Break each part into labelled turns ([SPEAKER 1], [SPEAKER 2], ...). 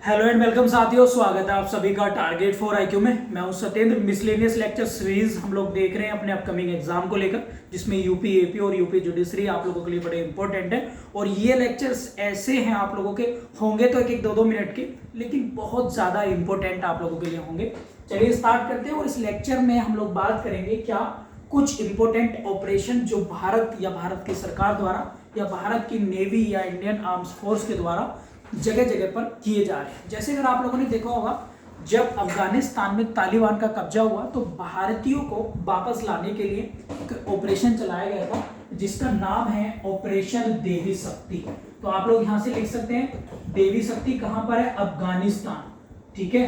[SPEAKER 1] Hello and welcome साथियों, स्वागत है आप सभी का टारगेट फॉर आईक्यू में। मैं हूं सत्येंद्र। मिसलेनियस लेक्चर सीरीज हम लोग देख रहे हैं अपने अपकमिंग एग्जाम को लेकर, जिसमें यूपी एपी और यूपी जुडिशरी आप लोगों के लिए बड़े इंपॉर्टेंट है। और ये लेक्चर्स ऐसे हैं, आप लोगों के होंगे तो एक एक दो मिनट के, लेकिन बहुत ज्यादा इंपॉर्टेंट आप लोगों के लिए होंगे। चलिए स्टार्ट करते हैं। और इस लेक्चर में हम लोग बात करेंगे क्या कुछ इंपॉर्टेंट ऑपरेशन जो भारत या भारत की सरकार द्वारा या भारत की नेवी या इंडियन आर्म्स फोर्स के द्वारा जगह जगह पर किए जा रहे हैं। जैसे अगर आप लोगों ने देखा होगा, जब अफगानिस्तान में तालिबान का कब्जा हुआ तो भारतीयों को वापस लाने के लिए एक ऑपरेशन चलाया गया था, जिसका नाम है ऑपरेशन देवी शक्ति। तो आप लोग यहां से लिख सकते हैं, देवी शक्ति कहां पर है? अफगानिस्तान। ठीक है,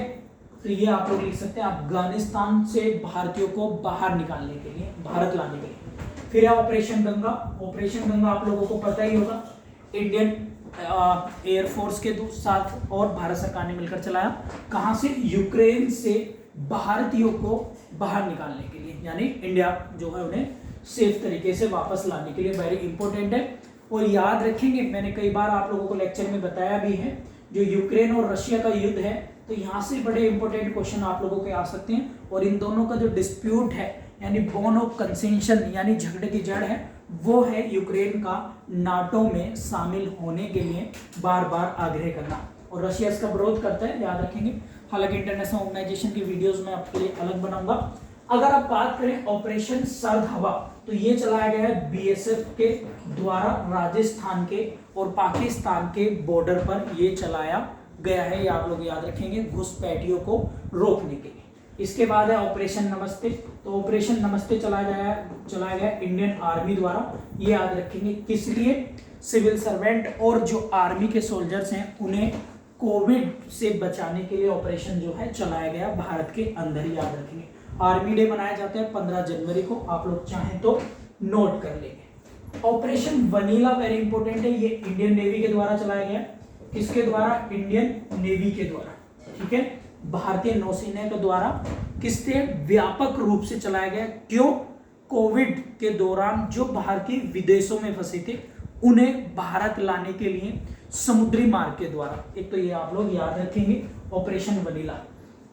[SPEAKER 1] तो ये आप लोग लिख सकते हैं, अफगानिस्तान से भारतीयों को बाहर निकालने के लिए, भारत लाने के लिए। फिर है ऑपरेशन गंगा। ऑपरेशन गंगा आप लोगों को पता ही होगा, इंडियन एयरफोर्स के साथ और भारत सरकार ने मिलकर चलाया। कहां से? यूक्रेन से भारतीयों को बाहर निकालने के लिए, यानी इंडिया जो है उन्हें सेफ तरीके से वापस लाने के लिए। वेरी इंपॉर्टेंट है। और याद रखेंगे, मैंने कई बार आप लोगों को लेक्चर में बताया भी है, जो यूक्रेन और रशिया का युद्ध है, तो यहां से बड़े इंपॉर्टेंट क्वेश्चन आप लोगों के आ सकते हैं। और इन दोनों का जो डिस्प्यूट है, यानी बोन ऑफ कंसेंशन, यानी झगड़े की जड़ है, वो है यूक्रेन का नाटो में शामिल होने के लिए बार बार आग्रह करना। और रशिया इसका विरोध करता है, याद रखेंगे। हालांकि इंटरनेशनल ऑर्गेनाइजेशन की वीडियोस में आपके लिए अलग बनाऊंगा। अगर आप बात करें ऑपरेशन सर्द हवा, तो ये चलाया गया है बीएसएफ के द्वारा राजस्थान के और पाकिस्तान के बॉर्डर पर ये चलाया गया है। ये आप लोग याद रखेंगे, घुसपैठियों को रोकने के लिए। इसके बाद है ऑपरेशन नमस्ते। तो ऑपरेशन नमस्ते चलाया गया इंडियन आर्मी द्वारा। ये याद रखेंगे, किस लिए? सिविल सर्वेंट और जो आर्मी के सोल्जर्स हैं उन्हें कोविड से बचाने के लिए ऑपरेशन जो है चलाया गया भारत के अंदर ही। याद रखेंगे, आर्मी डे मनाया जाता है 15 जनवरी को, आप लोग चाहें तो नोट कर लेंगे। ऑपरेशन वनीला वेरी इंपॉर्टेंट है, ये इंडियन नेवी के द्वारा चलाया गया। किसके द्वारा? इंडियन नेवी के द्वारा। ठीक है, भारतीय नौसेना के द्वारा किससे व्यापक रूप से चलाया गया। क्यों? कोविड के दौरान जो भारतीय विदेशों में फंसे थे उन्हें भारत लाने के लिए समुद्री मार्ग के द्वारा। एक तो ये आप लोग याद रखेंगे, ऑपरेशन वनीला।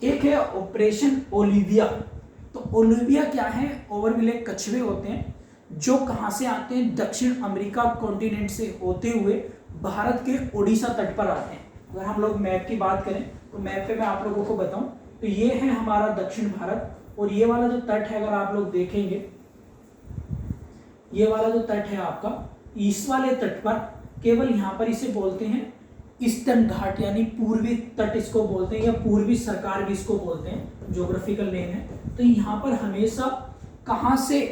[SPEAKER 1] एक है ऑपरेशन ओलिविया। तो ओलिविया क्या है? ओवरविले कछुए होते हैं जो कहां से आते हैं? दक्षिण अमेरिका कॉन्टिनेंट से होते हुए भारत के ओडिशा तट पर आते हैं। अगर हम लोग मैप की बात करें तो मैप पे मैं आप लोगों को बताऊं तो ये है हमारा दक्षिण भारत, और ये वाला जो तट है, अगर आप लोग देखेंगे, ये वाला जो तट है आपका, इस वाले तट पर केवल यहां पर इसे बोलते हैं ईस्टर्न घाट, यानी पूर्वी तट इसको बोलते हैं, या पूर्वी सरकार भी इसको बोलते हैं, ज्योग्राफिकल नेम है। तो यहाँ पर हमेशा कहां से?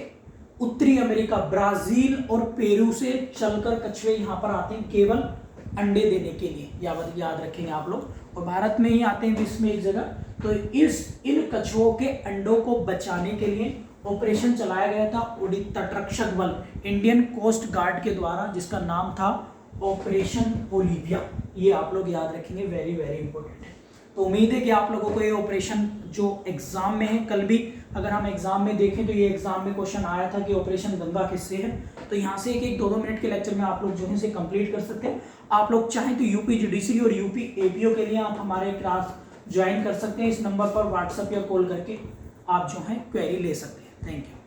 [SPEAKER 1] उत्तरी अमेरिका, ब्राजील और पेरू से चलकर कछुए यहाँ पर आते हैं केवल अंडे देने के लिए। याद रखेंगे आप लोग। और भारत में ही आते हैं विश्व में एक जगह। तो इन कछुओं के अंडों को बचाने के लिए ऑपरेशन चलाया गया था तटरक्षक बल, इंडियन कोस्ट गार्ड के द्वारा, जिसका नाम था ऑपरेशन ओलिविया। ये आप लोग याद रखेंगे, वेरी वेरी इंपॉर्टेंट है। तो उम्मीद है कि आप लोगों को ये ऑपरेशन जो एग्जाम में है, कल भी अगर हम एग्जाम में देखें तो ये एग्जाम में क्वेश्चन आया था कि ऑपरेशन गंगा किससे है। तो यहाँ से एक एक दो मिनट के लेक्चर में आप लोग जो है इसे कंप्लीट कर सकते हैं। आप लोग चाहें तो यूपी जुडिशरी और यूपी एपीओ के लिए आप हमारे क्लास ज्वाइन कर सकते हैं। इस नंबर पर व्हाट्सएप या कॉल करके आप जो है क्वेरी ले सकते हैं। Thank you.